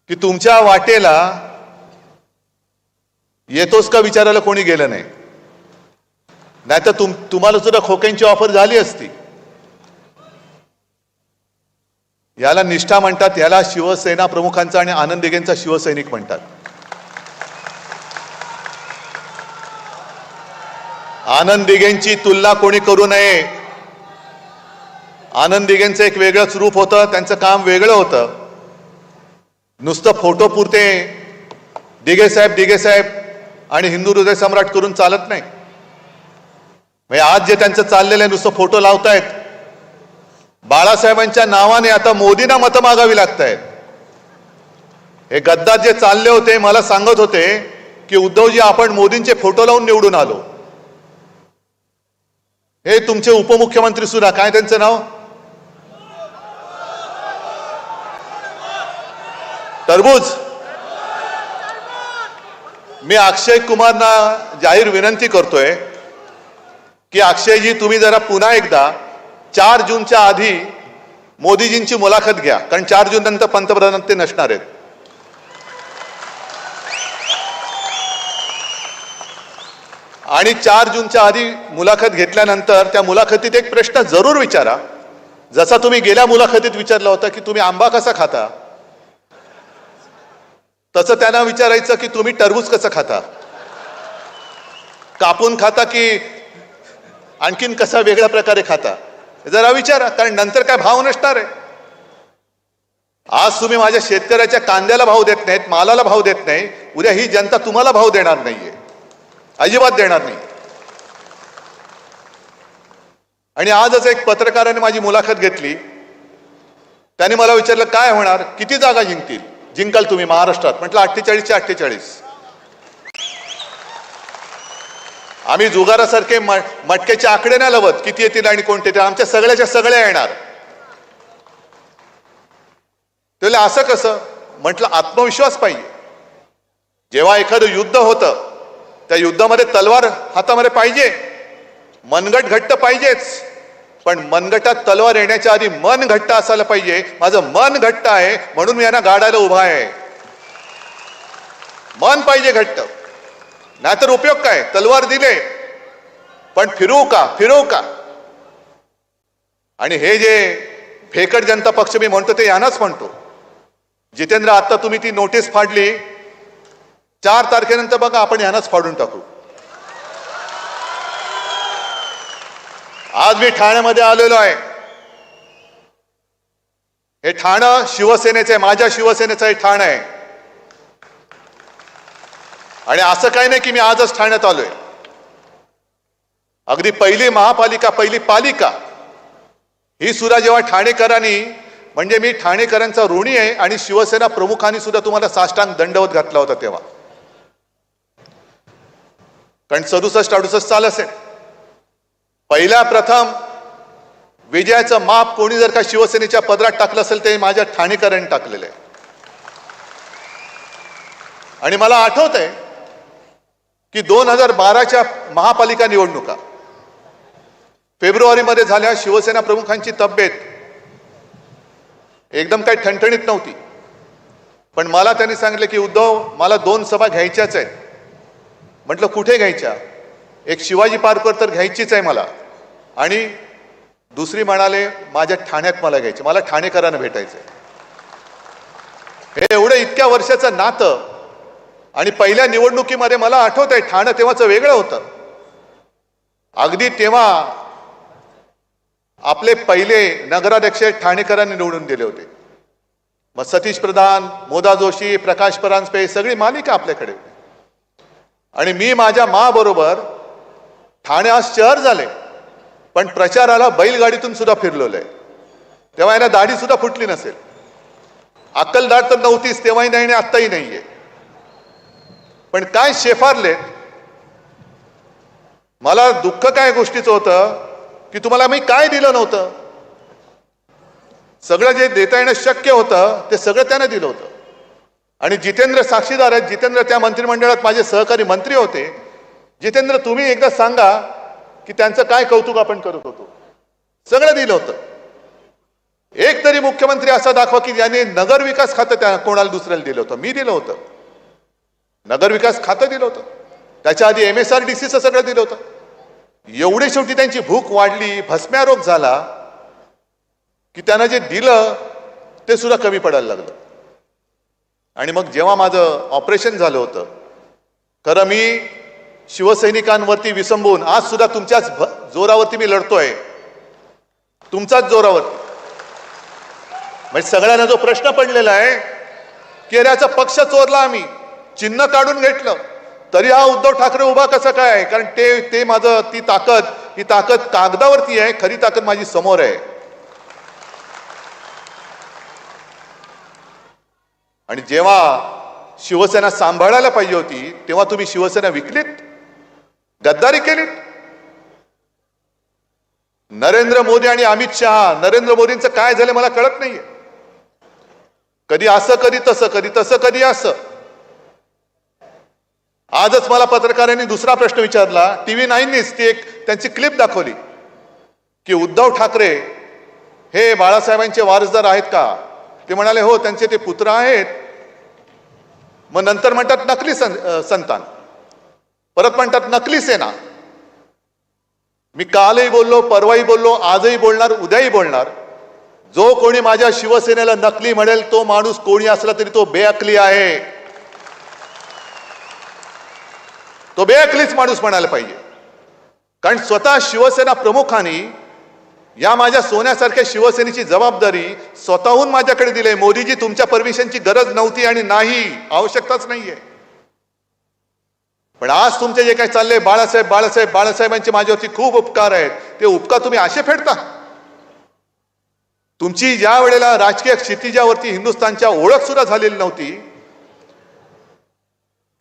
की तुमच्या वाटेला येतोस का विचारायला कोणी गेलं नाही, नाहीतर तुम्हाला सुद्धा खोक्यांची ऑफर झाली असती. याला निष्ठा म्हणतात, याला शिवसेना प्रमुखांचा आणि आनंद दिघेंचा शिवसैनिक म्हणतात. आनंद दिघेंची तुलना कोणी करू नये. आनंद दिघेंचं एक वेगळंच रूप होतं, त्यांचं काम वेगळं होतं. नुसतं फोटो पुरते दिघे साहेब आणि हिंदू हृदय सम्राट करून चालत नाही. म्हणजे आज जे त्यांचं चाललेलं आहे, नुसतं फोटो लावतायत. बाळासाहेबांच्या नावाने आता मोदींना मतं मागावी लागतायत. हे गद्दार जे चालले होते मला सांगत होते की उद्धवजी आपण मोदींचे फोटो लावून निवडून आलो. हे तुमचे उपमुख्यमंत्री सुद्धा, काय त्यांचं नाव, टरबूज. मी अक्षय कुमारना जाहीर विनंती करतोय की अक्षयजी तुम्ही जरा पुन्हा एकदा 4 जूनच्या आधी मोदीजींची मुलाखत घ्या, कारण 4 जून नंतर पंतप्रधान ते नसणार आहेत. आणि 4 जूनच्या आधी मुलाखत घेतल्यानंतर त्या मुलाखतीत एक प्रश्न जरूर विचारा, जसा तुम्ही गेल्या मुलाखतीत विचारला होता की तुम्ही आंबा कसा खाता, तसं त्यांना विचारायचं की तुम्ही टरबूज कसं खाता, कापून खाता की आणखीन कसा वेगळ्या प्रकारे खाता, जरा विचारा. कारण नंतर काय भाव नसणार आहे. आज तुम्ही माझ्या शेतकऱ्याच्या कांद्याला भाव देत नाहीत, मालाला भाव देत नाही, उद्या ही जनता तुम्हाला भाव देणार नाहीये, अजिबात देणार नाही. आणि आजच एक पत्रकाराने माझी मुलाखत घेतली. त्याने मला विचारलं काय होणार, किती जागा जिंकाल तुम्ही महाराष्ट्रात. म्हटलं 48च्या 48. आम्ही जुगारासारखे मटक्याचे आकडे नाही लावत किती येतील आणि कोणते ते, आमच्या सगळ्याच्या सगळ्या येणार. त्याला असं कसं, म्हटलं आत्मविश्वास पाहिजे. जेव्हा एखादं युद्ध होतं त्या युद्धामध्ये तलवार हातामध्ये पाहिजे, मनगट घट्ट पाहिजेच, पण मनगटात तलवार येण्याच्या आधी मन घट्ट असायला पाहिजे. माझं मन घट्ट आहे म्हणून मी यांना गाडायला उभा आहे. मन पाहिजे घट्ट, नाहीतर उपयोग काय. तलवार दिले पण फिरवू का. आणि हे जे फेकट जनता पक्ष मी म्हणतो ते यांनाच म्हणतो. जितेंद्र, आता तुम्ही ती नोटीस फाडली, 4 तारखेनंतर बघा आपण यांनाच फाडून टाकू. आज मी ठाण्यामध्ये आलेलो आहे. हे ठाणं शिवसेनेचं आहे, माझ्या शिवसेनेचं हे ठाणं आहे. आणि असं काही नाही की मी आजच ठाण्यात आलोय. अगदी पहिली महापालिका, पहिली पालिका ही सुद्धा जेव्हा ठाणेकरांनी, म्हणजे मी ठाणेकरांचा ऋणी आहे आणि शिवसेना प्रमुखांनी सुद्धा तुम्हाला साष्टांग दंडवत घातला होता तेव्हा. कारण 67-68 साल असेल. पहिल्या प्रथम विजयाचं माप कोणी जर का शिवसेनेच्या पदरात टाकलं असेल ते माझ्या ठाणेकरांनी टाकलेलं आहे. आणि मला आठवत आहे की 2012च्या महापालिका निवडणुका फेब्रुवारीमध्ये झाल्या. शिवसेना प्रमुखांची तब्येत एकदम काही ठणठणीत नव्हती, पण मला त्यांनी सांगितलं की उद्धव मला 2 सभा घ्यायच्याच आहेत. म्हटलं कुठे घ्यायच्या. एक शिवाजी पार्कवर तर घ्यायचीच आहे मला, आणि दुसरी म्हणाले माझ्या ठाण्यात मला घ्यायची, मला ठाणेकरांना भेटायचंय. हे एवढं इतक्या वर्षाचं नातं. आणि पहिल्या निवडणुकीमध्ये मला आठवत आहे ठाणं तेव्हाचं वेगळं होतं. अगदी तेव्हा आपले पहिले नगराध्यक्ष ठाणेकरांनी निवडून दिले होते. मग सतीश प्रधान, मोदा जोशी, प्रकाश परांजपे सगळी मालिका आपल्याकडे. आणि मी माझ्या बरोबर ठाणे आज शहर झाले, पण प्रचाराला बैलगाडीतून सुद्धा फिरलेलो आहे. तेव्हा यांना दाढी सुद्धा फुटली नसेल. अक्कलदाढ तर नव्हतीच तेव्हाही नाही आणि आत्ताही नाहीये. पण काय शेफारले. मला दुःख काय गोष्टीचं होतं की तुम्हाला मी काय दिलं नव्हतं. सगळं जे देता येणं शक्य होतं ते सगळं त्याने दिलं होतं. आणि जितेंद्र साक्षीदार आहेत. जितेंद्र त्या मंत्रिमंडळात माझे सहकारी मंत्री होते. जितेंद्र तुम्ही एकदा सांगा की त्यांचं काय कौतुक आपण करत होतो. सगळं दिलं होतं. एक तरी मुख्यमंत्री असा दाखवा की ज्याने नगर विकास खातं त्या कोणाला दुसऱ्याला दिलं होतं. मी दिलं होतं. नगर विकास खातं दिलं होतं. त्याच्या आधी MSRDCचं सगळं दिलं होतं. एवढे शेवटी त्यांची भूक वाढली, भस्म्यारोग झाला की त्यांना जे दिलं ते सुद्धा कमी पडायला लागलं. आणि मग जेव्हा माझं ऑपरेशन झालं होतं, खरं मी शिवसैनिकांवरती विसंबून आज सुद्धा तुमच्याच जोरावरती मी लढतोय, तुमचाच जोरावरती. म्हणजे सगळ्यांना जो प्रश्न पडलेला आहे की अरे याचा पक्ष चोरला, आम्ही चिन्ह काढून घेतलं तरी हा उद्धव ठाकरे उभा कसा काय? कारण ते माझं ही ताकद कागदावरती आहे, खरी ताकद माझी समोर आहे. आणि जेव्हा शिवसेना सांभाळायला पाहिजे होती तेव्हा तुम्ही शिवसेना विकलीत, गद्दारी केलीत. नरेंद्र मोदी आणि अमित शहा, नरेंद्र मोदींचं काय झालं मला कळत नाहीये. कधी असं कधी तसं, कधी तसं कधी असं. आजच मला पत्रकारांनी दुसरा प्रश्न विचारला, TV9नीच ती एक त्यांची क्लिप दाखवली की उद्धव ठाकरे हे बाळासाहेबांचे वारसदार आहेत का? ते म्हणाले हो, त्यांचे ते पुत्र आहेत. मग नंतर म्हणतात नकली संतान, परत म्हणतात नकली सेना. मी कालही बोललो, परवाही बोललो, आजही बोलणार, उद्याही बोलणार. जो कोणी माझ्या शिवसेनेला नकली म्हणेल तो माणूस कोणी असला तरी तो बेअकली आहे. तो बेअकलीच माणूस म्हणायला पाहिजे. कारण स्वतः शिवसेना प्रमुखांनी या माझ्या सोन्यासारख्या शिवसेनेची जबाबदारी स्वतःहून माझ्याकडे दिली. मोदीजी, तुमच्या परमिशनची गरज नव्हती आणि नाही, आवश्यकताच नाहीये. पण आज तुमचे जे काही चालले, बाळासाहेबांचे माझ्यावरती खूप उपकार आहेत, ते उपकार तुम्ही असे फेडता. तुमची ज्या वेळेला राजकीय क्षितिजावरती हिंदुस्थानच्या ओळख सुद्धा झालेली नव्हती,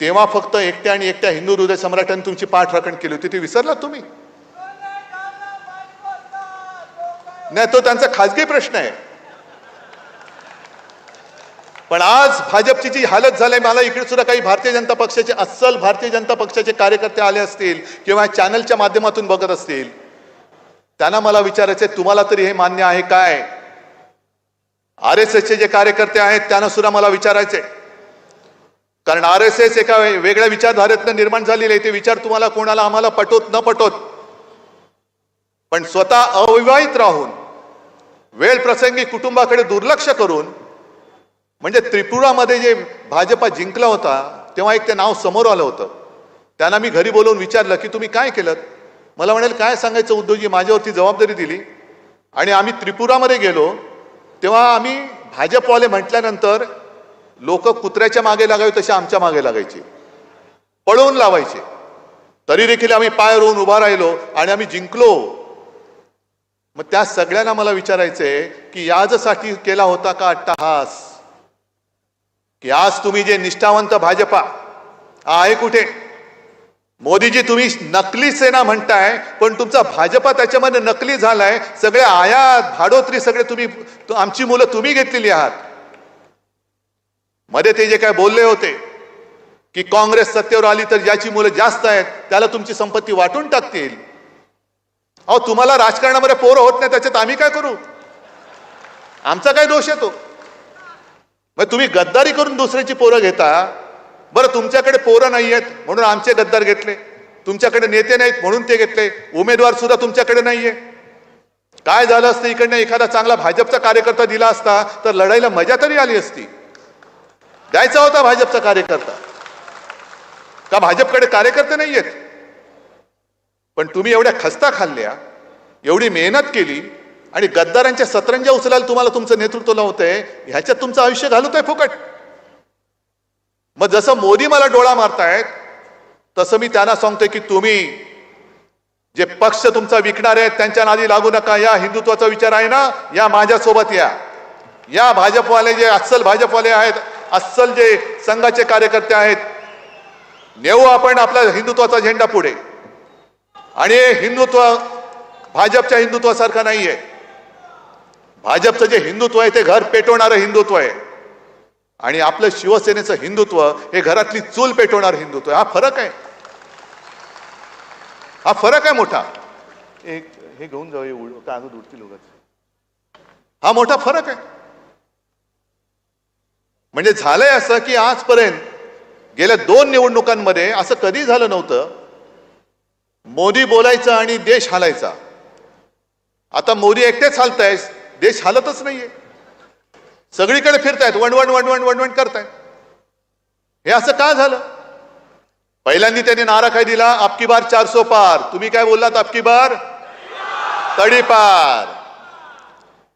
तेव्हा फक्त एकट्या आणि एकट्या हिंदू हृदय सम्राटांनी तुमची पाठराखण केली होती. ते विसरला तुम्ही? नाही, तो त्यांचा खासगी प्रश्न आहे. पण आज भाजपची जी हालत झाली, मला इकडे सुद्धा काही भारतीय जनता पक्षाचे, अस्सल भारतीय जनता पक्षाचे कार्यकर्ते आले असतील किंवा चॅनलच्या माध्यमातून बघत असतील, त्यांना मला विचारायचे, तुम्हाला तरी हे मान्य आहे काय? RSSचे जे कार्यकर्ते आहेत त्यांना सुद्धा मला विचारायचे. कारण RSS एका वेगळ्या विचारधारेतनं निर्माण झालेले आहे. ते विचार तुम्हाला कोणाला आम्हाला पटोत न पटोत, पण स्वतः अविवाहित राहून वेळ प्रसंगी कुटुंबाकडे दुर्लक्ष करून, म्हणजे त्रिपुरामध्ये जे भाजपा जिंकला होता तेव्हा एक ते नाव समोर आलं होतं. त्यांना मी घरी बोलवून विचारलं की तुम्ही काय केलं? मला म्हणाले काय सांगायचं उद्धवजी, माझ्यावरती जबाबदारी दिली आणि आम्ही त्रिपुरामध्ये गेलो तेव्हा आम्ही भाजपवाले म्हटल्यानंतर लोक कुत्र्याच्या मागे लागावे तसे आमच्या मागे लागायचे, पळवून लावायचे. तरी देखील आम्ही पाय रोवून उभा राहिलो आणि आम्ही जिंकलो. मग त्या सगळ्यांना मला विचारायचंय की याजसाठी केला होता का अट्टहास? की आज तुम्ही जे निष्ठावंत भाजपा आहे कुठे? मोदीजी, तुम्ही नकली सेना म्हणताय पण तुमचा भाजपा त्याच्यामध्ये नकली झालाय. सगळे आयात भाडोत्री सगळे तुम्ही, आमची मुलं तुम्ही घेतलेली आहात. मध्ये ते जे काय बोलले होते की काँग्रेस सत्तेवर आली तर ज्याची मुलं जास्त आहेत त्याला तुमची संपत्ती वाटून टाकतील. अहो, तुम्हाला राजकारणामध्ये पोरं होत नाही, त्याच्यात आम्ही काय करू? आमचा काय दोष येतो? मग तुम्ही गद्दारी करून दुसऱ्याची पोरं घेता. बरं, तुमच्याकडे पोरं नाही आहेत म्हणून आमचे गद्दार घेतले, तुमच्याकडे नेते नाहीत म्हणून ते घेतले, उमेदवार सुद्धा तुमच्याकडे नाहीये. काय झालं असतं, इकडनं एखादा चांगला भाजपचा कार्यकर्ता दिला असता तर लढाईला मजा तरी आली असती. द्यायचा होता भाजपचा कार्यकर्ता, का भाजपकडे कार्यकर्ते नाहीयेत? पण तुम्ही एवढ्या खस्ता खाल्ल्या, एवढी मेहनत केली आणि गद्दारांच्या सतरंजा उचलायला तुम्हाला तुमचं नेतृत्व लावतंय, ह्याच्यात तुमचं आयुष्य घालवतंय फुकट. मग जसं मोदी मला डोळा मारतायत तसं मी त्यांना सांगतोय की तुम्ही जे पक्ष तुमचा विकणार आहेत त्यांच्या नादी लागू नका. या हिंदुत्वाचा विचार आहे ना, या माझ्यासोबत या भाजपवाले जे अस्सल भाजपवाले आहेत, अस्सल जे संघाचे कार्यकर्ते आहेत, नेऊ आपण आपला हिंदुत्वाचा झेंडा पुढे. आणि हिंदुत्व भाजपच्या हिंदुत्वासारखं नाहीये. भाजपचं जे हिंदुत्व आहे ते घर पेटवणारं हिंदुत्व आहे आणि आपलं शिवसेनेचं हिंदुत्व हे घरातली चूल पेटवणारं हिंदुत्व आहे. हा फरक आहे, हा फरक आहे मोठा. हे घेऊन जाऊ, कागद उडतील उगाच. हा मोठा फरक आहे. म्हणजे झालंय असं की आजपर्यंत गेल्या 2 निवडणुकांमध्ये असं कधी झालं नव्हतं. मोदी बोलायचा आणि देश हालायचा. आता मोदी एकटेच हालताय, देश हालतच नाहीये. सगळीकडे फिरतायत, वणवण वणवण वणवण करतायत. हे असं का झालं? पहिल्यांदा त्यांनी नारा काय दिला, अबकी बार 400 पार. तुम्ही काय बोललात? अबकी बार तडीपार.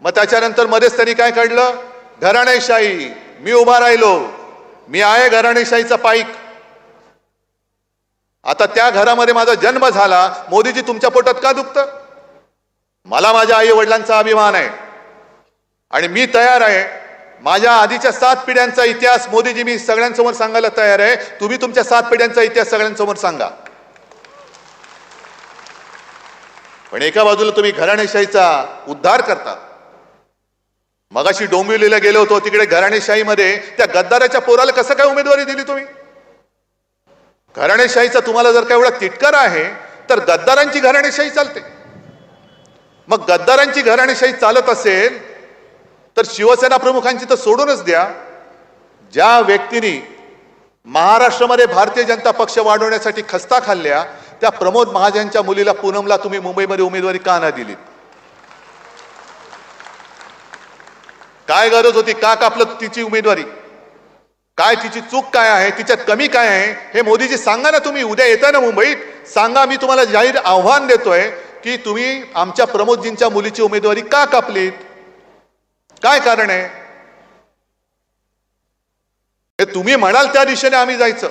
मग त्याच्यानंतर मध्येच त्यांनी काय काढलं? घराणेशाही. मी उभा राहिलो, मी आहे घराणेशाहीचा पाईक. आता त्या घरामध्ये माझा जन्म झाला. मोदीजी तुमच्या पोटात का दुखतं? मला माझ्या आई वडिलांचा अभिमान आहे आणि मी तयार आहे. माझ्या आधीच्या 7 पिढ्यांचा इतिहास मोदीजी मी सगळ्यांसमोर सांगायला तयार आहे. तुम्ही तुमच्या 7 पिढ्यांचा इतिहास सगळ्यांसमोर सांगा. पण एका बाजूला तुम्ही घराणेशाहीचा उद्धार करता. मगाशी डोंबिवलीला गेलो होतो, तिकडे घराणेशाहीमध्ये त्या गद्दाराच्या पोराला कसं काय उमेदवारी दिली तुम्ही? घराणेशाहीचा तुम्हाला जर का एवढा तिटकारा आहे तर गद्दारांची घराणेशाही चालते. मग गद्दारांची घराणेशाही चालत असेल तर शिवसेना प्रमुखांची तर सोडूनच द्या. ज्या व्यक्तींनी महाराष्ट्रामध्ये भारतीय जनता पक्ष वाढवण्यासाठी खस्ता खाल्ल्या त्या प्रमोद महाजनच्या मुलीला पूनमला तुम्ही मुंबईमध्ये उमेदवारी का नाही दिली? काय गरज होती? का कापलं तिची उमेदवारी? काय तिची चूक काय आहे? तिच्यात कमी काय आहे? हे मोदीजी सांगा ना. तुम्ही उद्या येता ना मुंबईत, सांगा. मी तुम्हाला जाहीर आव्हान देतोय की तुम्ही आमच्या प्रमोदजींच्या मुलीची उमेदवारी का कापलीत? काय कारण आहे? हे तुम्ही म्हणाल त्या दिशेने आम्ही जायचं.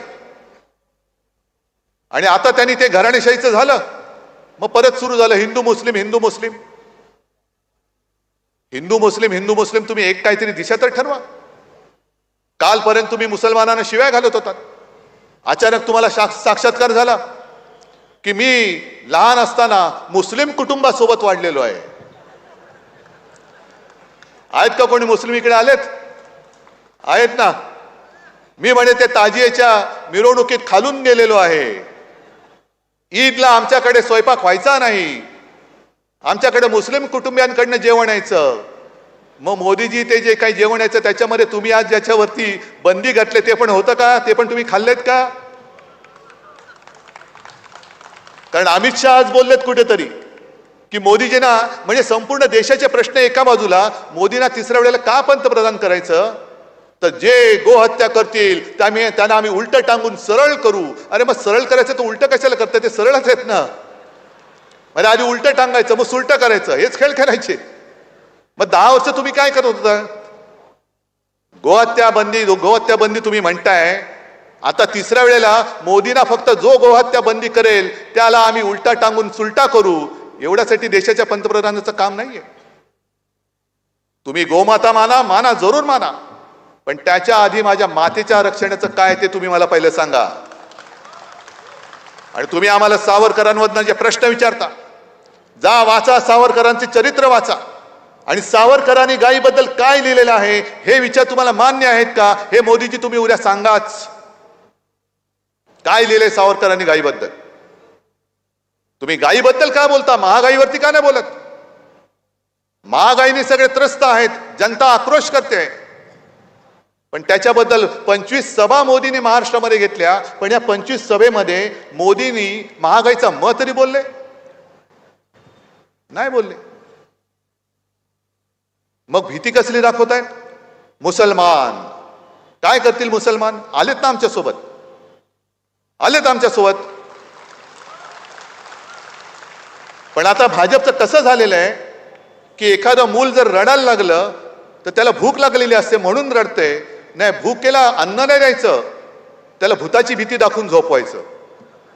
आणि आता त्यांनी ते घराणेशाहीचं झालं, मग परत सुरू झालं हिंदू मुस्लिम हिंदू मुस्लिम हिंदू मुस्लिम हिंदू मुस्लिम. तुम्ही एक काहीतरी दिशा तर ठरवा. कालपर्यंत तुम्ही मुसलमानांना शिव्या घालत होतात. अचानक तुम्हाला साक्षात्कार झाला की मी लहान असताना मुस्लिम कुटुंबासोबत वाढलेलो आहे. आहेत का कोणी मुस्लिम इकडे आलेत? आहेत ना. मी म्हणे ते ताजियाच्या मिरवणुकीत खालून गेलेलो आहे. ईदला आमच्याकडे स्वयंपाक व्हायचा नाही, आमच्याकडे मुस्लिम कुटुंबियांकडनं जेवण यायचं. मग मोदीजी ते जे काही जेवण यायचं त्याच्यामध्ये तुम्ही आज ज्याच्यावरती बंदी घातली ते पण होतं का? ते पण तुम्ही खाल्लेत का? कारण अमित शहा आज बोललेत कुठेतरी की मोदीजींना म्हणजे संपूर्ण देशाचे प्रश्न एका बाजूला, मोदींना तिसऱ्या वेळेला का पंतप्रधान करायचं? तर जे गोहत्या करतील त्यांना आम्ही उलट टांगून सरळ करू. अरे मग सरळ करायचं तर उलट कशाला करतं? ते सरळच आहेत ना. म्हणजे आधी उलट टांगायचं मग सुलट करायचं, हेच खेळ खेळायचे. मग 10 वर्ष तुम्ही काय करत होता? गोहत्या बंदी तुम्ही म्हणताय. आता तिसऱ्या वेळेला मोदींना फक्त जो गोहत्या बंदी करेल त्याला आम्ही उलटा टांगून सुलटा करू, एवढ्यासाठी देशाच्या पंतप्रधानाचं काम नाहीये. तुम्ही गोमाता माना जरूर माना, पण त्याच्या आधी माझ्या मातेच्या रक्षणाचं काय ते तुम्ही मला पहिलं सांगा. आणि तुम्ही आम्हाला सावरकरांवरनं जे प्रश्न विचारता, जा वाचा सावरकरांचे चरित्र वाचा. आणि सावरकरांनी गायीबद्दल काय लिहिलेलं आहे हे विचार तुम्हाला मान्य आहेत का? हे मोदीजी तुम्ही उद्या सांगाच. काय लिहिलंय सावरकरांनी गायीबद्दल? तुम्ही गायीबद्दल का बोलता? महागाईवरती का नाही बोलत? महागाईने सगळे त्रस्त आहेत, जनता आक्रोश करते. पण त्याच्याबद्दल 25 सभा मोदींनी महाराष्ट्रामध्ये घेतल्या, पण या 25 सभेमध्ये मोदींनी महागाईचा म तरी बोलले नाही? बोलले. मग भीती कसली दाखवतायत? मुसलमान काय करतील? मुसलमान आलेत ना आमच्यासोबत, आलेत आमच्यासोबत. पण आता भाजपचं कसं झालेलं आहे की एखादं मूल जर रडायला लागलं तर त्याला भूक लागलेली असते म्हणून रडते. नाही, भूकेला अन्न नाही द्यायचं, त्याला भूताची भीती दाखवून झोपवायचं.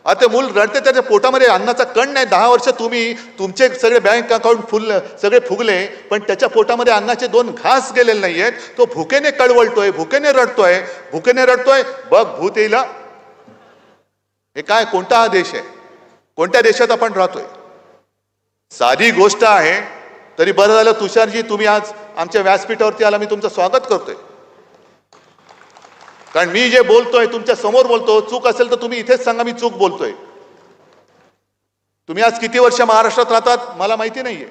आता मूल रडते, त्याच्या पोटामध्ये अन्नाचा कण नाही. 10 वर्ष तुम्ही तुमचे सगळे बँक अकाउंट सगळे फुगले, पण त्याच्या पोटामध्ये अन्नाचे 2 घास गेलेले नाहीयेत. तो भुकेने कळवळतोय, भुकेने रडतोय. बघ भूत येईल. हे काय, कोणता हा देश आहे? कोणत्या देशात आपण राहतोय? साधी गोष्ट आहे. तरी बरं झालं तुषारजी तुम्ही आज आमच्या व्यासपीठावरती आला, मी तुमचं स्वागत करतोय. कारण मी जे बोलतोय तुमच्या समोर बोलतो, चूक असेल तर तुम्ही इथेच सांगा मी चूक बोलतोय. तुम्ही आज किती वर्ष महाराष्ट्रात राहतात मला माहिती नाहीये.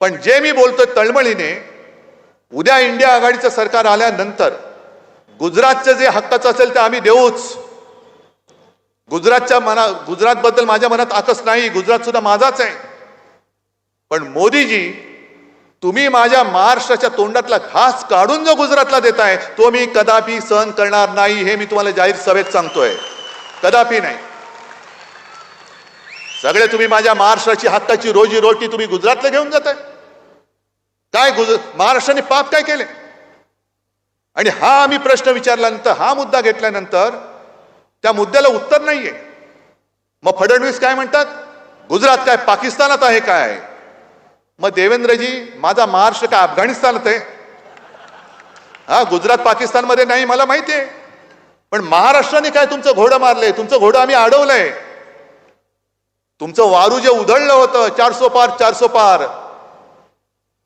पण जे मी बोलतोय तळमळीने, उद्या इंडिया आघाडीचं सरकार आल्यानंतर गुजरातचं जे हक्काचं असेल ते आम्ही देऊच. गुजरातबद्दल माझ्या मनात आकस नाही, गुजरात सुद्धा माझाच आहे. पण मोदीजी, तुम्ही माझ्या महाराष्ट्राच्या तोंडातला घास काढून जो गुजरातला देताय तो मी कदापि सहन करणार नाही. हे मी तुम्हाला जाहीर सभेत सांगतोय, कदापि नाही. सगळे तुम्ही माझ्या महाराष्ट्राची हक्काची रोजी रोटी तुम्ही गुजरातला घेऊन जाताय. काय महाराष्ट्राने पाप काय केले? आणि हा आम्ही प्रश्न विचारल्यानंतर, हा मुद्दा घेतल्यानंतर त्या मुद्द्याला उत्तर नाहीये. मग फडणवीस काय म्हणतात, गुजरात काय पाकिस्तानात आहे काय? मग देवेंद्रजी, माझा महाराष्ट्र काय अफगाणिस्तानात आहे? हा, गुजरात पाकिस्तानमध्ये नाही मला माहिती आहे. पण महाराष्ट्राने काय तुमचं घोडं मारलंय, तुमचं घोडं आम्ही अडवलंय. तुमचं वारू जे उधळलं होतं 400 पार 400 पार,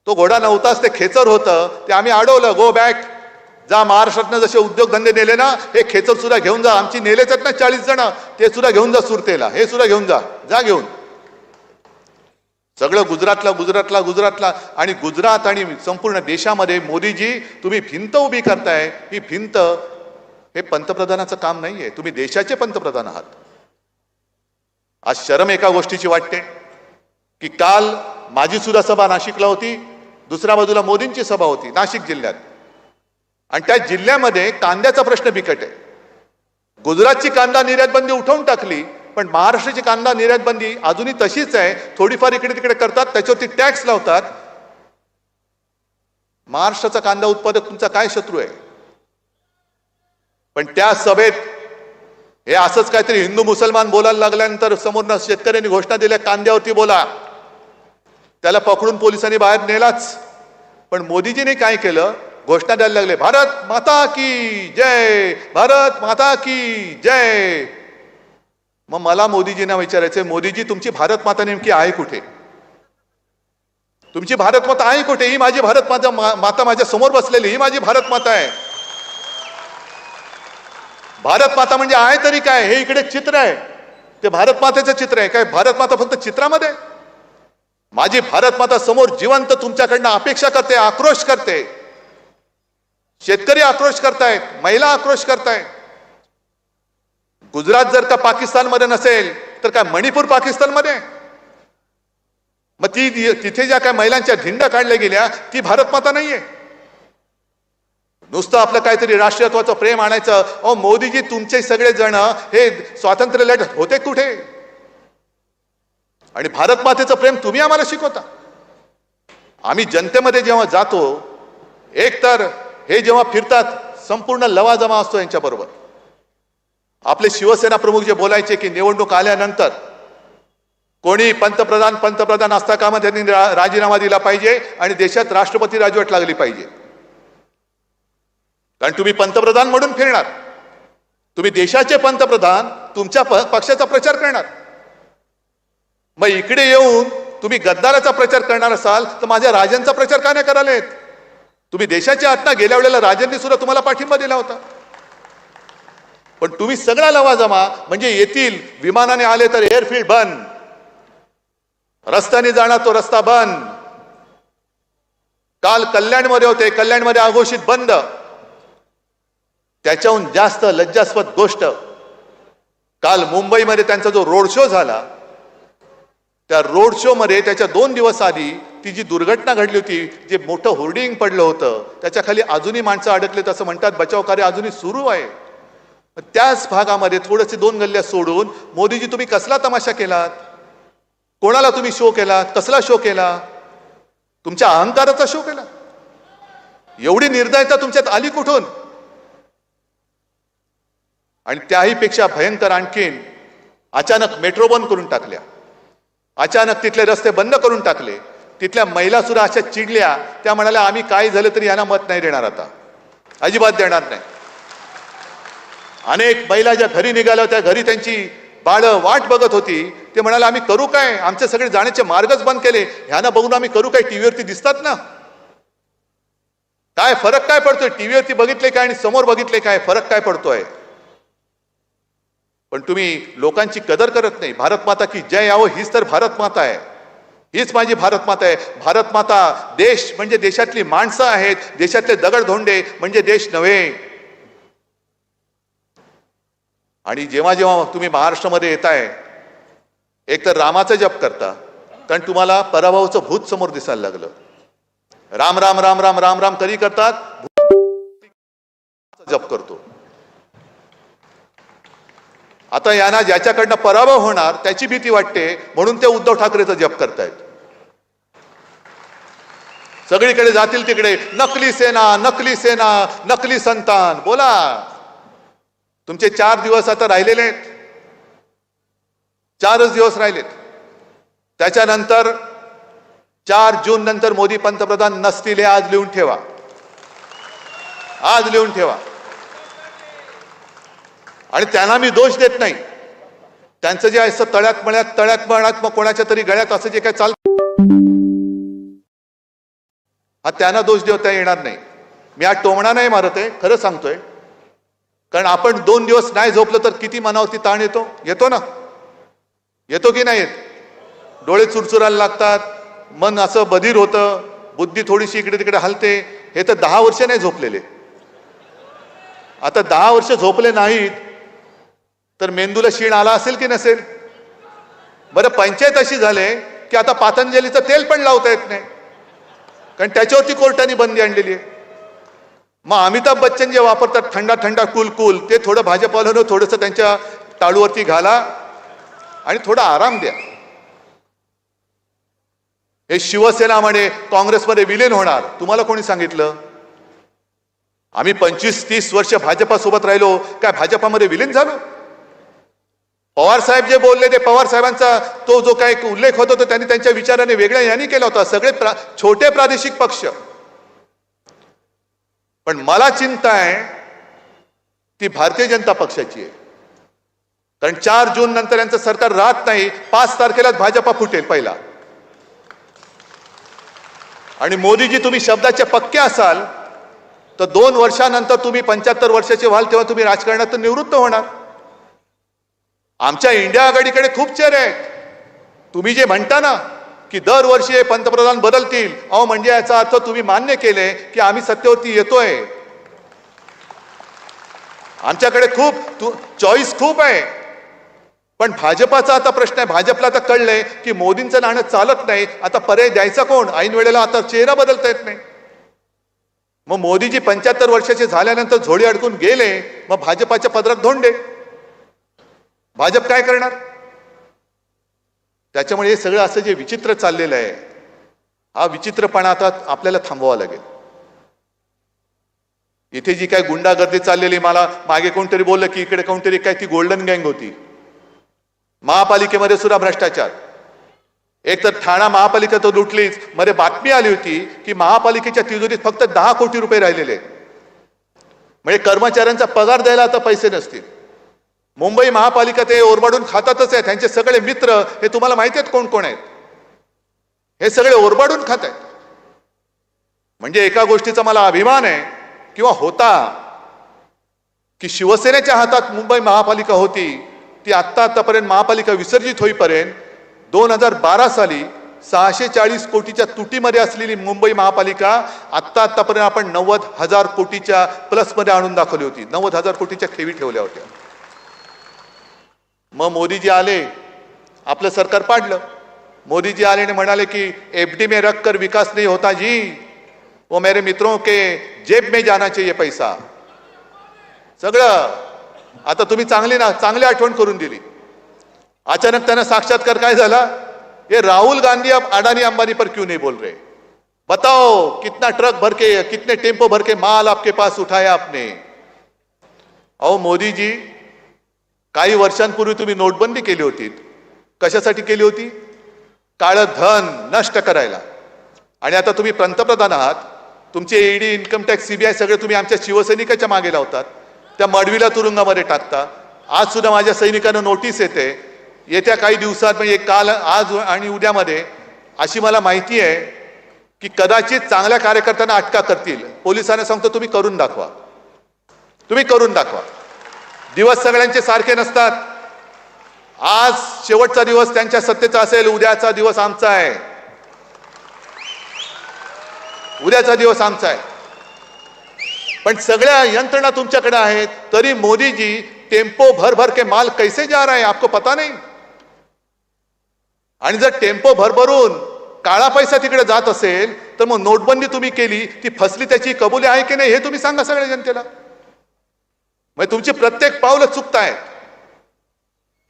तो घोडा नव्हताच, ते खेचर होतं, ते आम्ही अडवलं. Go back. जा, महाराष्ट्रातनं जसे उद्योगधंदे नेले ना, हे खेचर सुद्धा घेऊन जा. आमची नेलेच आहेत ना 40 जण, ते सुद्धा घेऊन जा सुरतेला, हे सुद्धा घेऊन जा, जा घेऊन. सगळं गुजरातला गुजरातला गुजरातला. आणि गुजरात आणि संपूर्ण देशामध्ये मोदीजी तुम्ही भिंत उभी करताय. ही भिंत हे पंतप्रधानाचं काम नाहीये, तुम्ही देशाचे पंतप्रधान आहात. आज शरम एका गोष्टीची वाटते की काल माझी सुद्धा सभा नाशिकला होती, दुसऱ्या बाजूला मोदींची सभा होती नाशिक जिल्ह्यात, आणि त्या जिल्ह्यामध्ये कांद्याचा प्रश्न बिकट आहे. गुजरातची कांदा निर्यात बंदी उठवून टाकली, पण महाराष्ट्राची कांदा निर्यात बंदी अजूनही तशीच आहे. थोडीफार इकडे तिकडे करतात, त्याच्यावरती टॅक्स लावतात. महाराष्ट्राचा कांदा उत्पादक तुमचा काय शत्रू आहे? पण त्या सभेत हे असंच काहीतरी हिंदू मुसलमान बोलायला लागल्यानंतर समोरनं शेतकऱ्यांनी घोषणा दिल्या, कांद्यावरती बोला. त्याला पकडून पोलिसांनी बाहेर नेलाच. पण मोदीजीने काय केलं, घोषणा द्यायला लागले, भारत माता की जय, भारत माता की जय. मग मला मोदीजींना विचारायचंय, मोदीजी तुमची भारत माता नेमकी आहे कुठे? तुमची भारत माता आहे कुठे? ही माझी भारत माता माझ्या समोर बसलेली, ही माझी भारत माता आहे. भारत माता म्हणजे आहे तरी काय? हे इकडे चित्र आहे, ते भारत मातेचं चित्र आहे. काय भारत माता फक्त चित्रामध्ये? माझी भारत माता समोर जिवंत तुमच्याकडनं अपेक्षा करते, आक्रोश करते. शेतकरी आक्रोश करतायत, महिला आक्रोश करतायत. गुजरात जर का पाकिस्तानमध्ये नसेल तर काय मणिपूर पाकिस्तानमध्ये? मग तिथे ज्या काय महिलांच्या धिंडा काढल्या गेल्या ती भारत माता नाहीये. नुसतं आपलं काहीतरी राष्ट्रीयत्वाचं प्रेम आणायचं. अहो मोदीजी, तुमचे सगळे जण हे स्वातंत्र्य लढत होते कुठे? आणि भारत मातेचं प्रेम तुम्ही आम्हाला शिकवता. आम्ही जनतेमध्ये जेव्हा जातो, एकतर हे जेव्हा फिरतात संपूर्ण लवाजमा असतो यांच्याबरोबर. आपले शिवसेना प्रमुख जे बोलायचे की निवडणूक आल्यानंतर कोणी पंतप्रधान असता कामा त्यांनी राजीनामा दिला पाहिजे आणि देशात राष्ट्रपती राजवट लागली पाहिजे. कारण तुम्ही पंतप्रधान म्हणून फिरणार, तुम्ही देशाचे पंतप्रधान तुमच्या पक्षाचा प्रचार करणार. मग इकडे येऊन तुम्ही गद्दाराचा प्रचार करणार असाल तर माझ्या राजांचा प्रचार का नाही करायला येत? तुम्ही देशाच्या आत ना, गेल्या वेळेला राजांनी सुद्धा तुम्हाला पाठिंबा दिला होता. पण तुम्ही सगळा लवाजमा म्हणजे येतील, विमानाने आले तर एअरफील्ड बंद, रस्त्याने जाणार तो रस्ता बंद. काल कल्याणमध्ये होते, कल्याणमध्ये अघोषित बंद. त्याच्याहून जास्त लज्जास्पद गोष्ट, काल मुंबईमध्ये त्यांचा जो रोड शो झाला, त्या रोड शो मध्ये त्याच्या 2 दिवस आधी ती जी दुर्घटना घडली होती, जे मोठं होर्डिंग पडलं होतं, त्याच्या खाली अजूनही माणसं अडकलेत असं म्हणतात. बचाव कार्य अजूनही सुरू आहे. त्याच भागामध्ये थोडेसे 2 गल्ल्या सोडून मोदीजी तुम्ही कसला तमाशा केलात? कोणाला तुम्ही शो केलात? कसला शो केला? तुमच्या अहंकाराचा शो केला. एवढी निर्दयता तुमच्यात आली कुठून? आणि त्याही पेक्षा भयंकर आणखीन, अचानक मेट्रो बंद करून टाकल्या, अचानक तिथले रस्ते बंद करून टाकले. तिथल्या महिला सुद्धा अशा चिडल्या, त्या म्हणाल्या आम्ही काय झालं तरी यांना मत नाही देणार, आता अजिबात देणार नाही. अनेक महिला ज्या घरी निघाल्या होत्या, घरी त्यांची बाळं वाट बघत होती, ते म्हणाले आम्ही करू काय? आमचे सगळे जाण्याचे मार्गच बंद केले, ह्यांना बघून आम्ही करू काय? टीव्हीवरती दिसतात ना, काय फरक काय पडतोय? टीव्हीवरती बघितले काय आणि समोर बघितले काय, फरक काय पडतोय? पण तुम्ही लोकांची कदर करत नाही. भारत माता की जय यावं, हीच तर भारत माता आहे. हीच माझी भारत माता आहे. भारत माता देश म्हणजे देशातली माणसं आहेत, देशातले दगडधोंडे म्हणजे देश नव्हे. आणि जेव्हा जेव्हा तुम्ही महाराष्ट्रामध्ये येताय, एक तर रामाचा जप करता, कारण तुम्हाला पराभवाचं भूत समोर दिसायला लागलं. राम राम राम राम राम राम कधी करतात, जप करतो. आता यांना ज्याच्याकडनं पराभव होणार त्याची भीती वाटते, म्हणून ते उद्धव ठाकरेचा जप करतायत. सगळीकडे जातील तिकडे नकली सेना, नकली सेना, नकली संतान बोला. तुमचे 4 दिवस आता राहिलेले आहेत, 4च दिवस राहिलेत. त्याच्यानंतर 4 जून नंतर मोदी पंतप्रधान नसतील हे आज लिहून ठेवा, आज लिहून ठेवा. आणि त्यांना मी दोष देत नाही. त्यांचं जे असं तळ्यात मळ्यात मग कोणाच्या तरी गळ्यात असं जे काय चालतं, हा त्यांना दोष देता येणार नाही. मी आज टोमणा नाही मारत आहे, खरं सांगतोय. कारण आपण 2 दिवस नाही झोपलं तर किती मनावरती ताण येतो, येतो ना, येतो की नाही येत. डोळे चुरचुरायला लागतात, मन असं बधीर होतं, बुद्धी थोडीशी इकडे तिकडे हलते. हे तर 10 वर्ष नाही झोपलेले. आता 10 वर्ष झोपले नाहीत तर मेंदूला शीण आला असेल की नसेल. बरं, पंचायत अशी झाले की आता पातंजलीचं तेल पण लावता येत नाही, कारण त्याच्यावरती कोर्टाने बंदी आणलेली आहे. मग अमिताभ बच्चन जे वापरतात थंडा थंडा कूल कूल, ते थोडं भाजपाला थोडंसं त्यांच्या टाळूवरती घाला आणि थोडा आराम द्या. हे शिवसेना म्हणे काँग्रेसमध्ये विलीन होणार, तुम्हाला कोणी सांगितलं? आम्ही 25-30 वर्ष भाजपासोबत राहिलो, काय भाजपामध्ये विलीन झालो? पवार साहेब जे बोलले ते पवार साहेबांचा तो जो काही उल्लेख होता तो त्यांनी त्यांच्या विचाराने वेगळ्या यांनी केला होता. सगळे छोटे प्रादेशिक पक्ष. पण मला चिंता आहे ती भारतीय जनता पक्षाची आहे. कारण 4 जून नंतर यांचं सरकार राहत नाही. 5 तारखेलाच भाजपा फुटेल पहिला. आणि मोदीजी तुम्ही शब्दाचे पक्के असाल तर 2 वर्षानंतर तुम्ही 75 वर्षाचे व्हाल तेव्हा तुम्ही राजकारणातून निवृत्त होणार. आमच्या इंडिया आघाडीकडे खूप चेहरे आहेत. तुम्ही जे म्हणता ना की दरवर्षी पंतप्रधान बदलतील, अहो म्हणजे याचा अर्थ तुम्ही मान्य केले की आम्ही सत्तेवरती येतोय. आमच्याकडे खूप चॉईस खूप आहे. पण भाजपाचा आता प्रश्न आहे. भाजपला आता कळलंय की मोदींचं नाणं चालत नाही, आता पर्याय द्यायचा कोण? ऐन वेळेला आता चेहरा बदलता येत नाही. मग मोदीजी 75 वर्षाचे झाल्यानंतर झोळी अडकून गेले, मग भाजपाच्या पदरात धोंडे. भाजप काय करणार? त्याच्यामुळे हे सगळं असं जे विचित्र चाललेलं आहे, हा विचित्रपणा आता आपल्याला थांबवावा लागेल. इथे जी काय गुंडागर्दी चाललेली, मला मागे कोणतरी बोललं की इकडे कोणतरी काय ती गोल्डन गँग होती. महापालिकेमध्ये सुद्धा भ्रष्टाचार. एक तर ठाणा महापालिका तो लुटलीच. मध्ये बातमी आली होती की महापालिकेच्या तिजोरीत फक्त 10 कोटी रुपये राहिलेले, म्हणजे कर्मचाऱ्यांचा पगार द्यायला आता पैसे नसतील. मुंबई महापालिका ते ओरबाडून खातातच आहे. त्यांचे सगळे मित्र हे तुम्हाला माहिती आहेत कोण कोण आहेत. हे सगळे ओरबाडून खात आहेत. म्हणजे एका गोष्टीचा मला अभिमान आहे किंवा होता की शिवसेनेच्या हातात मुंबई महापालिका होती. ती आतापर्यंत महापालिका विसर्जित होईपर्यंत 2012 साली 640 कोटीच्या तुटीमध्ये असलेली मुंबई महापालिका आतापर्यंत आपण 90,000 कोटीच्या प्लसमध्ये आणून दाखवली होती. 90,000 कोटीच्या ठेवी ठेवल्या होत्या. मग मोदीजी आले, आपलं सरकार पाडलं. मोदीजी आले आणि म्हणाले की एफडी में रखकर विकास नहीं होता जी, वो मेरे मित्रों के जेब में जाना चाहिए पैसा. सगळं आता तुम्ही चांगली आठवण करून दिली. अचानक त्यांना साक्षात्कार काय झाला? ये राहुल गांधी अब अडानी अंबानी पर क्यों नहीं बोल रहे? बताओ कितना ट्रक भर के, कितने टेम्पो भर के माल आपके पास उठाया आपने? अहो मोदीजी, काही वर्षांपूर्वी तुम्ही नोटबंदी केली होती. कशासाठी केली होती? काळं धन नष्ट करायला. आणि आता तुम्ही पंतप्रधान आहात. तुमचे ईडी, इन्कम टॅक्स, सीबीआय सगळे तुम्ही आमच्या शिवसैनिकाच्या मागे लावतात. त्या मडवीला तुरुंगामध्ये टाकता. आज सुद्धा माझ्या सैनिकांना नोटीस येते. येत्या काही दिवसात म्हणजे काल, आज आणि उद्यामध्ये अशी मला माहिती आहे की कदाचित चांगल्या कार्यकर्त्यांना अटका करतील. पोलिसांना सांगतो तुम्ही करून दाखवा, तुम्ही करून दाखवा. दिवस सगळ्यांचे सारखे नसतात. आज शेवटचा दिवस त्यांच्या सत्तेचा असेल, उद्याचा दिवस आमचा आहे. उद्याचा दिवस आमचा आहे. पण सगळ्या यंत्रणा तुमच्याकडे आहेत, तरी मोदी जी टेम्पो भर भर के माल कैसे जा रहा है आपको पता नहीं. आणि जर टेम्पो भरभरून काळा पैसा तिकडे जात असेल तर मग नोटबंदी तुम्ही केली ती फसली, त्याची कबुली आहे की नाही हे तुम्ही सांगा सगळ्या जनतेला. मग तुमची प्रत्येक पावलं चुकतायत.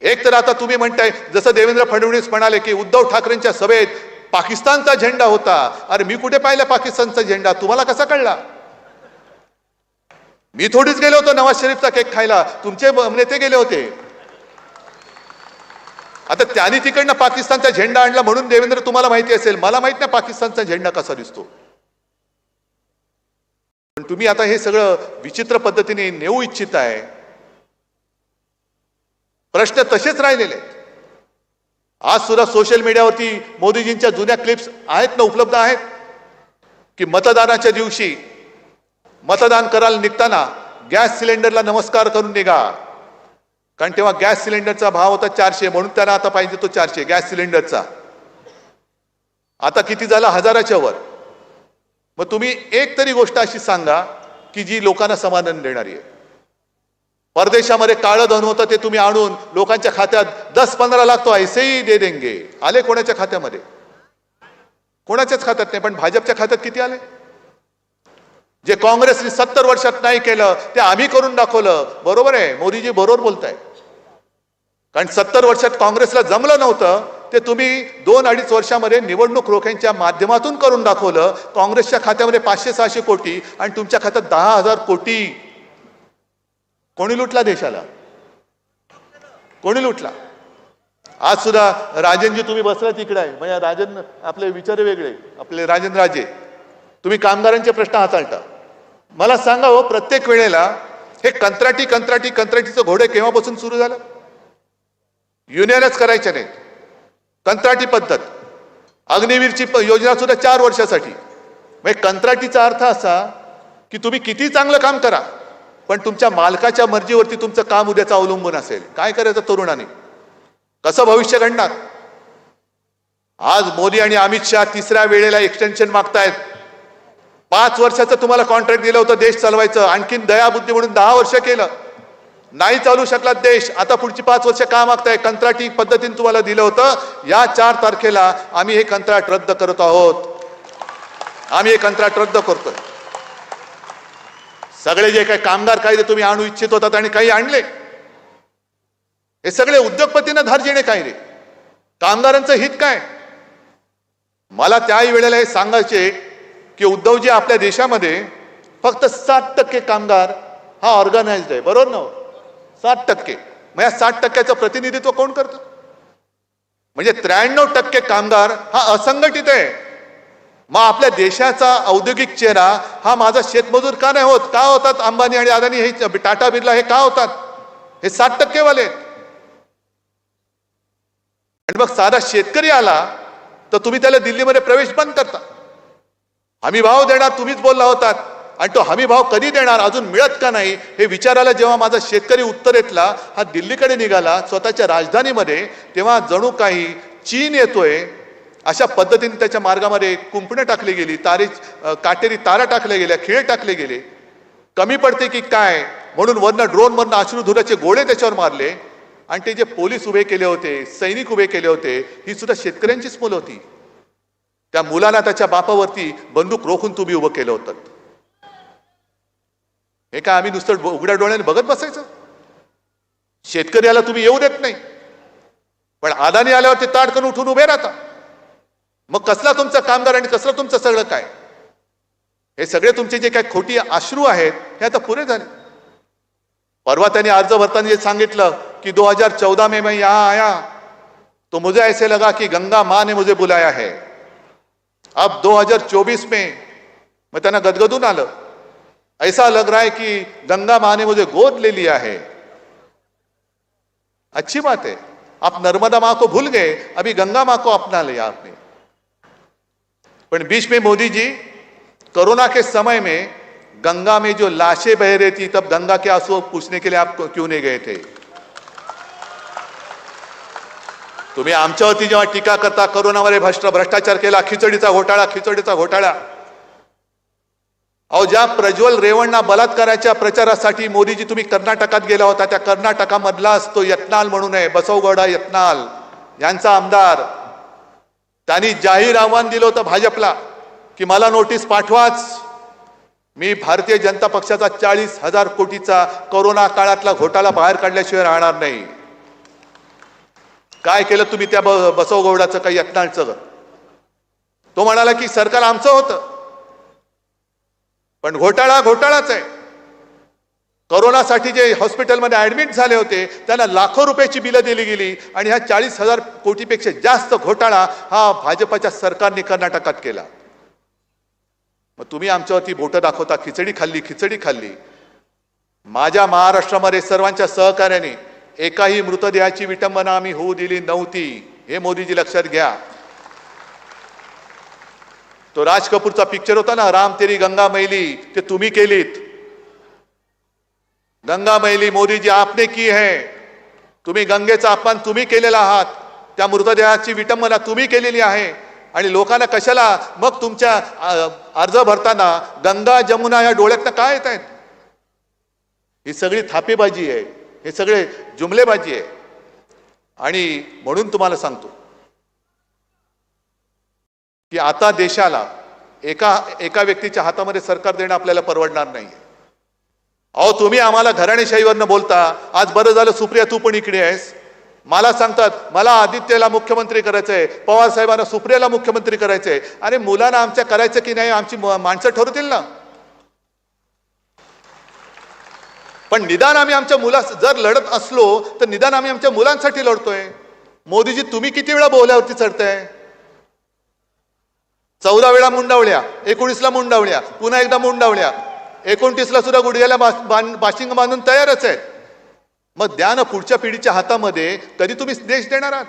एक तर आता तुम्ही म्हणताय, जसं देवेंद्र फडणवीस म्हणाले की उद्धव ठाकरेंच्या सभेत पाकिस्तानचा झेंडा होता. अरे मी कुठे पाहिला पाकिस्तानचा झेंडा, तुम्हाला कसा कळला? मी थोडीच गेलो होतो नवाज शरीफचा केक खायला, तुमचे नेते गेले होते. आता त्यांनी तिकडनं पाकिस्तानचा झेंडा आणला म्हणून देवेंद्र तुम्हाला माहिती असेल, मला माहित नाही पाकिस्तानचा झेंडा कसा दिसतो. पण तुम्ही आता हे सगळं विचित्र पद्धतीने नेऊ इच्छिताय. प्रश्न तसेच राहिलेले आहेत. आज सुद्धा सोशल मीडियावरती मोदीजींच्या जुन्या क्लिप्स आहेत ना, उपलब्ध आहेत की मतदानाच्या दिवशी मतदान करायला निघताना गॅस सिलेंडरला नमस्कार करून निघा. कारण तेव्हा गॅस सिलेंडरचा भाव होता 400, म्हणून त्यांना आता पाहिजे तो 400 गॅस सिलेंडरचा. आता किती झाला, 1000च्या वर. मग तुम्ही एक तरी गोष्ट अशी सांगा की जी लोकांना समाधान देणारी आहे. परदेशामध्ये काळं धन होतं ते तुम्ही आणून लोकांच्या खात्यात 10-15 लाख तो ऐसे ही दे देंगे. आले कोणाच्या खात्यामध्ये? कोणाच्याच खात्यात नाही. पण भाजपच्या खात्यात किती आले? जे काँग्रेसने 70 वर्षात नाही केलं ते आम्ही करून दाखवलं. बरोबर आहे, मोदीजी बरोबर बोलताय. कारण 70 वर्षात काँग्रेसला जमलं नव्हतं ते तुम्ही 2-2.5 वर्षामध्ये निवडणूक रोख्यांच्या माध्यमातून करून दाखवलं. काँग्रेसच्या खात्यामध्ये 500-600 कोटी आणि तुमच्या खात्यात 10,000 कोटी. कोणी लुटला देशाला? कोणी लुटला? आज सुद्धा राजनजी तुम्ही बसला तिकडे आहे, म्हणजे राजन आपले विचार वेगळे, आपले राजन राजे, तुम्ही कामगारांचे प्रश्न हाताळता. मला सांगा हो, प्रत्येक वेळेला हे कंत्राटीचं घोडे केव्हापासून सुरू झालं? युनियनच करायच्या नाहीत, कंत्राटी पद्धत. अग्निवीरची योजना सुद्धा 4 वर्षासाठी. म्हणजे कंत्राटीचा अर्थ असा की तुम्ही किती चांगलं काम करा पण तुमच्या मालकाच्या मर्जीवरती तुमचं काम उद्याचं अवलंबून असेल. काय करायचं तरुणांनी? कसं भविष्य घडणार? आज मोदी आणि अमित शहा तिसऱ्या वेळेला एक्सटेन्शन मागतायत. 5 वर्षाचं तुम्हाला कॉन्ट्रॅक्ट दिलं होतं देश चालवायचं, आणखीन दयाबुद्धी म्हणून 10 वर्ष केलं, नाही चालू शकला देश. आता पुढची 5 वर्ष का मागताय? कंत्राटी पद्धतीने तुम्हाला दिलं होतं. या 4 तारखेला आम्ही हे कंत्राट रद्द करत आहोत. आम्ही हे कंत्राट रद्द करतोय. सगळे जे काही कामगार कायदे तुम्ही आणू इच्छित होतात आणि काही आणले, हे सगळे उद्योगपतींना धार्जिणे कायदे. कामगारांचं हित काय? मला त्याही वेळेला हे सांगायचे की उद्धवजी, आपल्या देशामध्ये फक्त 7% कामगार हा ऑर्गनाइज्ड आहे, बरोबर ना? 7%. मग या 60%चं प्रतिनिधित्व कोण करतं? म्हणजे 93% कामगार हा असंघटित आहे. मग आपल्या देशाचा औद्योगिक चेहरा हा माझा शेतमजूर का नाही होत? का होतात अंबानी आणि अदानी, हे टाटा बिर्ला हे का होतात? हे 7% वाले. आणि मग साधा शेतकरी आला तर तुम्ही त्याला दिल्लीमध्ये प्रवेश बंद करता. हमी भाव देणार तुम्हीच बोलला होतात, आणि तो हमी भाव कधी देणार अजून मिळत का नाही हे विचारायला जेव्हा माझा शेतकरी उत्तरेतला हा दिल्लीकडे निघाला स्वतःच्या राजधानीमध्ये, तेव्हा जणू काही चीन येतोय अशा पद्धतीने त्याच्या मार्गामध्ये कुंपणे टाकली गेली, काटेरी तारा टाकल्या गेल्या, खिळे टाकले गेले. कमी पडते की काय म्हणून वरनं ड्रोनवरनं अश्रुधुराचे गोळे त्याच्यावर मारले. आणि ते जे पोलीस उभे केले होते, सैनिक उभे केले होते, ही सुद्धा शेतकऱ्यांचीच मुलं होती. त्या मुलाला त्याच्या बापावरती बंदूक रोखून तुम्ही उभं केलं होतं. हे काय आम्ही नुसतं उघड्या डोळ्याने बघत बसायचं? शेतकऱ्याला तुम्ही येऊ देत नाही, पण अदानी आल्यावरती ताडकन उठून उभे राहता. मग कसला तुमचा कामगार आणि कसलं तुमचं सगळं काय? हे सगळे तुमचे जे काही खोटी अश्रू आहेत हे आता पुरे झाले. परवा त्यांनी अर्ज भरताना जे सांगितलं की 2014 में मैं यहाँ आया तो मुझे ऐसे लगा कि गंगा माँ ने मुझे बुलाया है. अब 2024 में मैं त्यांना गदगदून आलं, ऐसा लग रहा है कि गंगा माँ ने मुझे गोद ले लिया है. अच्छी बात है, आप नर्मदा माँ को भूल गए, अभी गंगा माँ को अपना लिया आपने. पर बीच में मोदी जी कोरोना के समय में गंगा में जो लाशें बह रही थी तब गंगा के आंसू पूछने के लिए आप क्यों नहीं गए थे? तुम्ही आमच्यावरती जेव्हा टीका करता, कोरोनामध्ये भ्रष्टाचार केला, खिचडीचा घोटाळा, अहो, ज्या प्रज्वल रेवण्णा बलात्काराच्या प्रचारासाठी मोदीजी तुम्ही कर्नाटकात गेला होता, त्या कर्नाटकामधलाच तो यत्नाल म्हणून आहे, बसवगौडा यत्नाल यांचा आमदार. त्यांनी जाहीर आव्हान दिलं होतं भाजपला की मला नोटीस पाठवाच, मी भारतीय जनता पक्षाचा 40,000 कोटीचा कोरोना काळातला घोटाळा बाहेर काढल्याशिवाय राहणार नाही. काय केलं तुम्ही त्या बसवगौडाचं, काही यत्नाळचं? तो म्हणाला की सरकार आमचं होतं, पण घोटाळा घोटाळाच आहे. कोरोनासाठी जे हॉस्पिटलमध्ये ऍडमिट झाले होते त्यांना लाखो रुपयाची बिलं दिली गेली आणि ह्या 40,000 कोटीपेक्षा जास्त घोटाळा हा भाजपच्या सरकारने कर्नाटकात केला. मग तुम्ही आमच्यावरती बोटं दाखवता, खिचडी खाल्ली, खिचडी खाल्ली. माझ्या महाराष्ट्रामध्ये सर्वांच्या सहकार्याने एकाही मृतदेहाची विटंबना आम्ही होऊ दिली नव्हती, हे मोदीजी लक्षात घ्या. तो राज कपूरचा पिक्चर होता ना, राम तेरी गंगा मैली, ते तुम्ही केलीत. गंगा मैली मोदीजी आपने की है. तुम्ही गंगेचा अपमान तुम्ही केलेला आहात, त्या मृतदेहाची विटंबना तुम्ही केलेली आहे. आणि लोकांना कशाला मग तुमच्या अर्ज भरताना गंगा जमुना या डोळ्यातनं काय येत आहेत? ही सगळी थापेबाजी आहे, हे सगळे जुमलेबाजी आहे. आणि म्हणून तुम्हाला सांगतो की आता देशाला एका व्यक्तीच्या हातामध्ये सरकार देणं आपल्याला परवडणार नाही. अहो, तुम्ही आम्हाला घराणेशाहीवरनं बोलता. आज बरं झालं सुप्रिया तू पण इकडे आहेस. मला सांगतात मला आदित्यला मुख्यमंत्री करायचंय, पवार साहेबांना सुप्रियाला मुख्यमंत्री करायचंय. अरे मुलांना आमच्या करायचं की नाही आमची माणसं ठरवतील ना. पण निदान आम्ही आमच्या जर लढत असलो तर निदान आम्ही आमच्या मुलांसाठी लढतोय. मोदीजी तुम्ही किती वेळा बोहल्यावरती चढताय? 14 वेळा मुंडावळ्या, 19ला मुंडावळ्या, पुन्हा एकदा मुंडावळ्या, 29ला सुद्धा गुडघ्याला बाशिंग बांधून तयारच आहेत. मग द्या ना पुढच्या पिढीच्या हातामध्ये, कधी तुम्ही देश देणार आहात?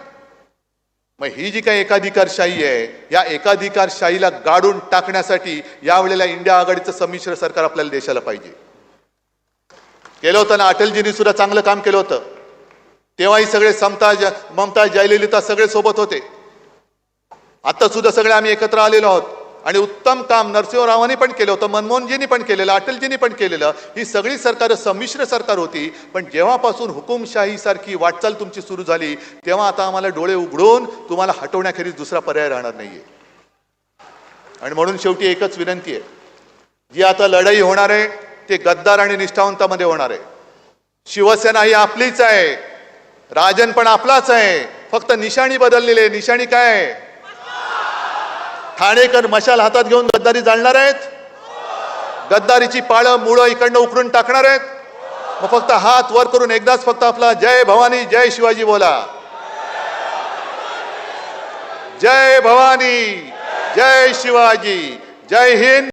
मग ही जी काही एकाधिकारशाही आहे, या एकाधिकारशाहीला गाडून टाकण्यासाठी यावेळेला इंडिया आघाडीचं संमिश्र सरकार आपल्याला देशाला पाहिजे. केलं होतं ना, अटलजींनी सुद्धा चांगलं काम केलं होतं. तेव्हाही सगळे ममता जयललिता सगळे सोबत होते. आता सुद्धा सगळे आम्ही एकत्र आलेलो आहोत आणि उत्तम काम नरसिंहरावांनी पण केलं होतं, मनमोहनजींनी पण केलेलं, अटलजींनी पण केलेलं. ही सगळी सरकारं संमिश्र सरकार होती. पण जेव्हापासून हुकुमशाही सारखी वाटचाल तुमची सुरू झाली तेव्हा आता आम्हाला डोळे उघडून तुम्हाला हटवण्याखेरीज दुसरा पर्याय राहणार नाहीये. आणि म्हणून शेवटी एकच विनंती आहे, जी आता लढाई होणार आहे ते गद्दार आणि निष्ठावंतामध्ये होणार आहे. शिवसेना ही आपलीच आहे, राजन पण आपलाच आहे, फक्त निशाणी बदललेली आहे. निशाणी काय आहे? ठाणेकर मशाल हातात घेऊन गद्दारी जाळणार आहेत, गद्दारीची पाळं मुळं इकडनं उकरून टाकणार आहेत. मग फक्त हात वर करून एकदाच फक्त आपला जय भवानी जय शिवाजी बोला. जय भवानी जय शिवाजी, जय हिंद.